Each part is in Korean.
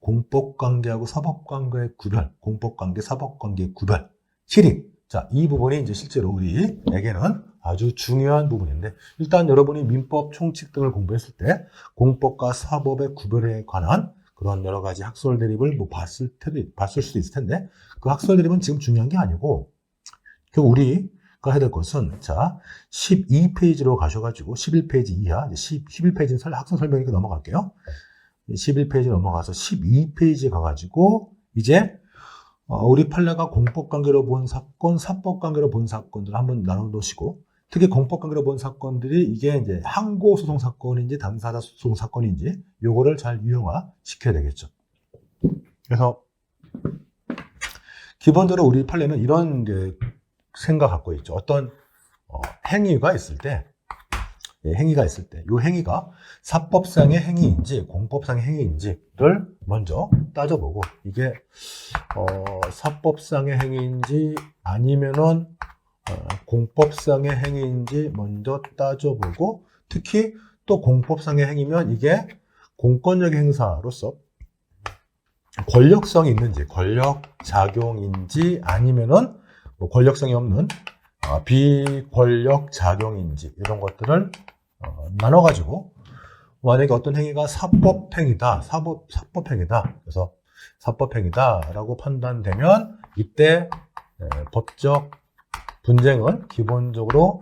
공법관계하고 사법관계의 구별, 공법관계, 사법관계의 구별, 실익. 자, 이 부분이 이제 실제로 우리에게는 아주 중요한 부분인데, 일단 여러분이 민법 총칙 등을 공부했을 때 공법과 사법의 구별에 관한 그런 여러 가지 학설 대립을 봤을 수도 있을 텐데, 그 학설 대립은 지금 중요한 게 아니고, 결국 우리가 해야 될 것은, 자, 12페이지로 가셔가지고, 11페이지 이하, 11페이지는 학설 설명이니까 넘어갈게요. 11페이지 넘어가서 12페이지 가가지고, 이제, 우리 판례가 공법관계로 본 사건, 사법관계로 본 사건들을 한번 나눠놓으시고, 특히 공법관계로 본 사건들이 이게 이제 항고소송 사건인지 당사자 소송 사건인지 요거를 잘 유형화 시켜야 되겠죠. 그래서 기본적으로 우리 판례는 이런 생각 갖고 있죠. 어떤 행위가 있을 때, 이 행위가 사법상의 행위인지 공법상의 행위인지를 먼저 따져보고, 이게 사법상의 행위인지 아니면은 공법상의 행위인지 먼저 따져보고, 특히 또 공법상의 행위면 이게 공권력 행사로서 권력성이 있는지, 권력작용인지 아니면은 뭐 권력성이 없는 비권력 작용인지 이런 것들을 나눠가지고, 만약에 어떤 행위가 사법행위다, 사법행위다, 그래서 사법행위다라고 판단되면 이때 법적 분쟁은 기본적으로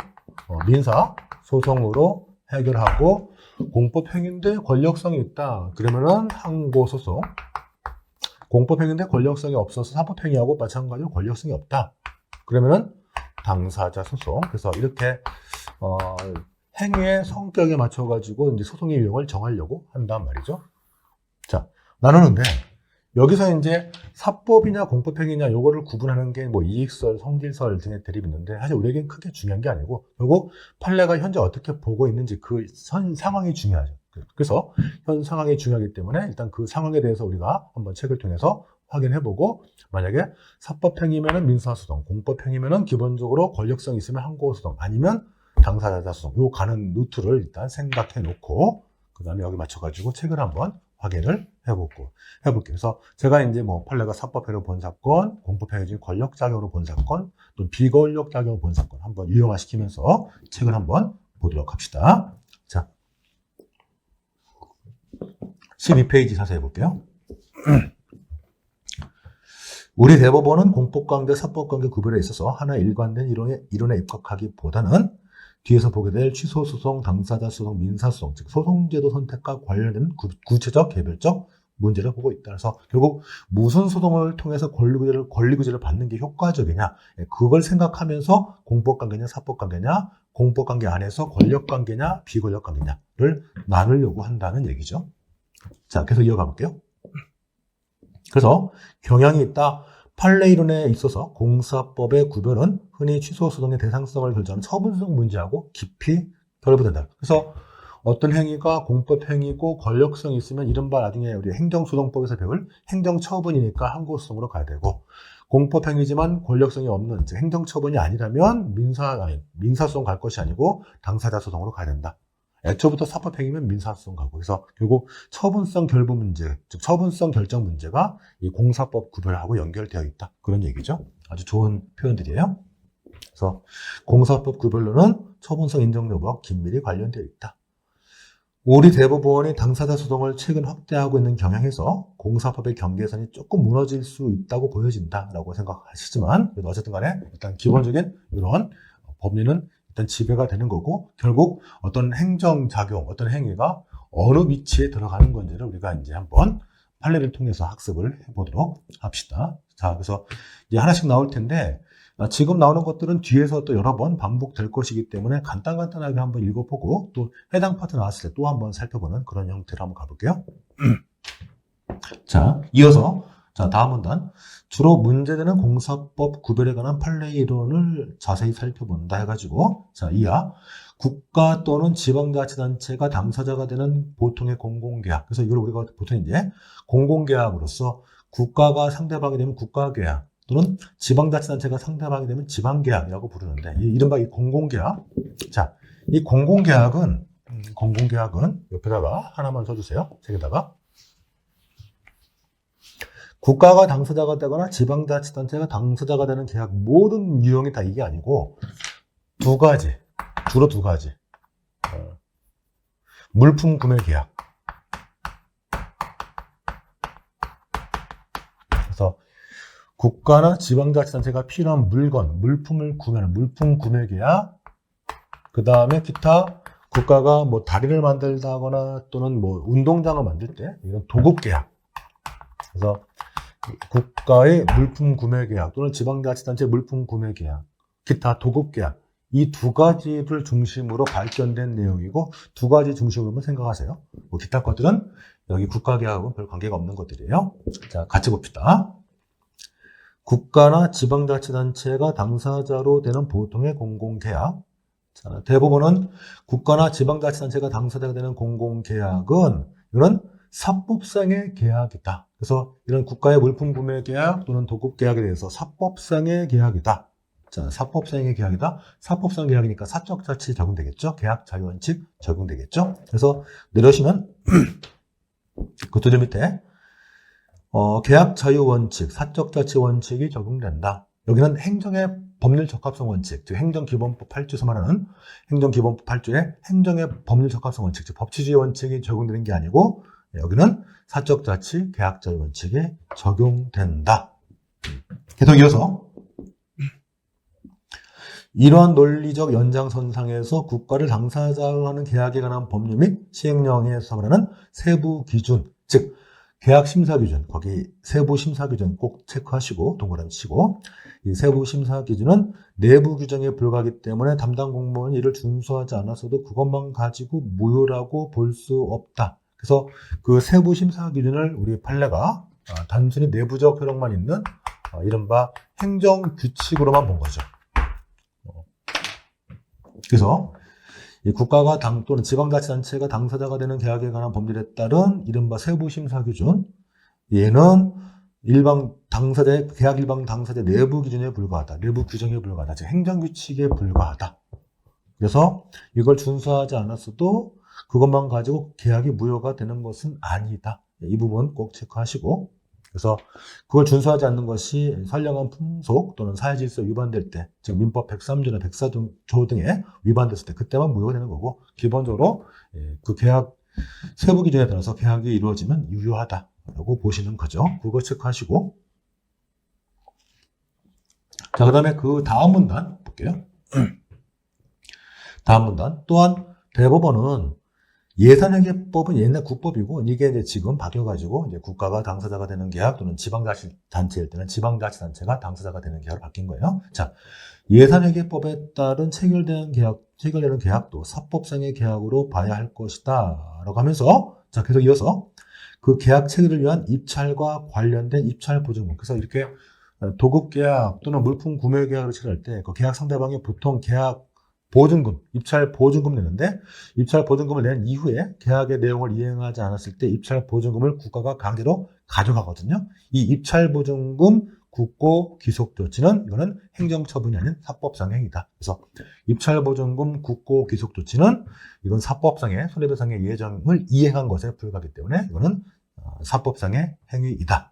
민사 소송으로 해결하고, 공법행위인데 권력성이 있다 그러면은 항고소송, 공법행위인데 권력성이 없어서 사법행위하고 마찬가지로 권력성이 없다 그러면은 당사자 소송. 그래서 이렇게 행위의 성격에 맞춰가지고 이제 소송의 유형을 정하려고 한단 말이죠. 자, 나누는데 여기서 이제 사법이냐 공법행위냐 요거를 구분하는 게 뭐 이익설, 성질설 등의 대립이 있는데, 사실 우리에겐 크게 중요한 게 아니고, 결국 판례가 현재 어떻게 보고 있는지 그 상황이 중요하죠. 그래서 현 상황이 중요하기 때문에 일단 그 상황에 대해서 우리가 한번 책을 통해서 확인해보고, 만약에 사법행위면은 민사소송, 공법행위면은 기본적으로 권력성이 있으면 항고소송, 아니면 당사자 소송, 요 가는 루트를 일단 생각해 놓고, 그 다음에 여기 맞춰가지고 책을 한번 확인을 해볼게요. 그래서 제가 이제 뭐 판례가 사법행위로 본 사건, 공법행위 중 권력작용으로 본 사건, 또 비권력작용으로 본 사건 한번 유형화시키면서 책을 한번 보도록 합시다. 자, 12페이지 자세히 볼게요. 우리 대법원은 공법관계, 사법관계 구별에 있어서 하나 일관된 이론에 입각하기보다는 뒤에서 보게 될 취소소송, 당사자 소송, 민사소송, 즉 소송제도 선택과 관련된 구체적, 개별적 문제를 보고 있다. 그래서 결국 무슨 소송을 통해서 권리구제를 받는 게 효과적이냐, 그걸 생각하면서 공법관계냐, 사법관계냐, 공법관계 안에서 권력관계냐, 비권력관계냐를 나누려고 한다는 얘기죠. 자, 계속 이어가 볼게요. 그래서 경향이 있다. 판례 이론에 있어서 공사법의 구별은 흔히 취소소송의 대상성을 결정하는 처분성 문제하고 깊이 결부된다. 그래서 어떤 행위가 공법행위고 권력성이 있으면 이른바 나중에 우리 행정소송법에서 배울 행정처분이니까 항고소송으로 가야 되고, 공법행위지만 권력성이 없는, 즉 행정처분이 아니라면 민사소송 갈 것이 아니고 당사자 소송으로 가야 된다. 애초부터 사법행위면 민사소송 가고, 그래서 결국 처분성 결부 문제, 즉 처분성 결정 문제가 이 공사법 구별하고 연결되어 있다. 그런 얘기죠. 아주 좋은 표현들이에요. 그래서 공사법 구별로는 처분성 인정 여부와 긴밀히 관련되어 있다. 우리 대법원이 당사자 소송을 최근 확대하고 있는 경향에서 공사법의 경계선이 조금 무너질 수 있다고 보여진다라고 생각하시지만, 그래도 어쨌든 간에 일단 기본적인 이런 법리는 일단 지배가 되는 거고, 결국 어떤 행정작용, 어떤 행위가 어느 위치에 들어가는 건지를 우리가 이제 한번 판례를 통해서 학습을 해보도록 합시다. 자, 그래서 이제 하나씩 나올 텐데, 지금 나오는 것들은 뒤에서 또 여러 번 반복될 것이기 때문에 간단하게 한번 읽어보고, 또 해당 파트 나왔을 때 또 한번 살펴보는 그런 형태로 한번 가볼게요. 자, 이어서 자, 다음 문단. 주로 문제되는 공사법 구별에 관한 판례 이론을 자세히 살펴본다 해가지고, 자, 이하. 국가 또는 지방자치단체가 당사자가 되는 보통의 공공계약. 그래서 이걸 우리가 보통 이제 공공계약으로서 국가가 상대방이 되면 국가계약, 또는 지방자치단체가 상대방이 되면 지방계약이라고 부르는데, 이른바 이 공공계약. 자, 이 공공계약은 옆에다가 하나만 써주세요. 책에다가. 국가가 당사자가 되거나 지방자치단체가 당사자가 되는 계약 모든 유형이 다 이게 아니고 두 가지, 주로 두 가지. 물품 구매 계약. 그래서 국가나 지방자치단체가 필요한 물건, 물품을 구매하는 물품 구매 계약. 그 다음에 기타 국가가 뭐 다리를 만들다거나 또는 뭐 운동장을 만들 때 이건 도급 계약. 그래서 국가의 물품 구매 계약 또는 지방자치단체 물품 구매 계약, 기타 도급 계약. 이 두 가지를 중심으로 발전된 내용이고 두 가지 중심으로만 생각하세요. 뭐 기타 것들은 여기 국가 계약하고는 별 관계가 없는 것들이에요. 자, 같이 봅시다. 국가나 지방자치단체가 당사자로 되는 보통의 공공계약. 자, 대부분은 국가나 지방자치단체가 당사자가 되는 공공계약은 이거는 사법상의 계약이다. 그래서 이런 국가의 물품 구매 계약 또는 도급 계약에 대해서 사법상의 계약이다. 자, 사법상의 계약이다. 사법상 계약이니까 사적 자치 적용되겠죠. 계약 자유 원칙 적용되겠죠. 그래서 내려오시면 그 두 줄 밑에 계약 자유 원칙, 사적 자치 원칙이 적용된다. 여기는 행정의 법률 적합성 원칙, 즉 행정기본법 8조에서 말하는 행정기본법 8조의 행정의 법률 적합성 원칙, 즉 법치주의 원칙이 적용되는 게 아니고 여기는 사적 자치, 계약 자유 원칙이 적용된다. 계속 이어서 이러한 논리적 연장선상에서 국가를 당사자로 하는 계약에 관한 법률 및 시행령에서 말하는 세부 기준, 즉 계약 심사 기준, 거기 세부 심사 기준 꼭 체크하시고 동그라미 치고 이 세부 심사 기준은 내부 규정에 불과하기 때문에 담당 공무원이 이를 준수하지 않았어도 그것만 가지고 무효라고 볼 수 없다. 그래서 그 세부 심사 기준을 우리 판례가 단순히 내부적 효력만 있는 이른바 행정 규칙으로만 본 거죠. 그래서 이 국가가 또는 지방자치단체가 당사자가 되는 계약에 관한 법률에 따른 이른바 세부심사기준, 얘는 당사자의 계약 일방 당사자 내부 기준에 불과하다. 내부 규정에 불과하다. 즉 행정규칙에 불과하다. 그래서 이걸 준수하지 않았어도 그것만 가지고 계약이 무효가 되는 것은 아니다. 이 부분 꼭 체크하시고, 그래서 그걸 준수하지 않는 것이 선량한 풍속 또는 사회질서 위반될 때, 즉 민법 103조나 104조 등에 위반됐을 때 그때만 무효가 되는 거고, 기본적으로 그 계약 세부 기준에 따라서 계약이 이루어지면 유효하다라고 보시는 거죠. 그거 체크하시고, 자, 그 다음에 그 다음 문단 볼게요. 다음 문단 또한 대법원은 예산회계법은 옛날 국법이고 이게 이제 지금 바뀌어가지고 이제 국가가 당사자가 되는 계약 또는 지방자치단체일 때는 지방자치단체가 당사자가 되는 계약으로 바뀐 거예요. 자, 예산회계법에 따른 체결되는 계약도 사법상의 계약으로 봐야 할 것이다라고 하면서 자, 계속 이어서 그 계약 체결을 위한 입찰과 관련된 입찰 보증금. 그래서 이렇게 도급 계약 또는 물품 구매 계약을 체결할 때 그 계약 상대방이 보통 계약 보증금, 입찰 보증금 내는데 입찰 보증금을 낸 이후에 계약의 내용을 이행하지 않았을 때 입찰 보증금을 국가가 강제로 가져가거든요. 이 입찰 보증금 국고 귀속 조치는 이거는 행정처분이 아닌 사법상의 행위다. 그래서 입찰 보증금 국고 귀속 조치는 이건 사법상의 손해배상의 예정을 이행한 것에 불과하기 때문에 이거는 사법상의 행위이다.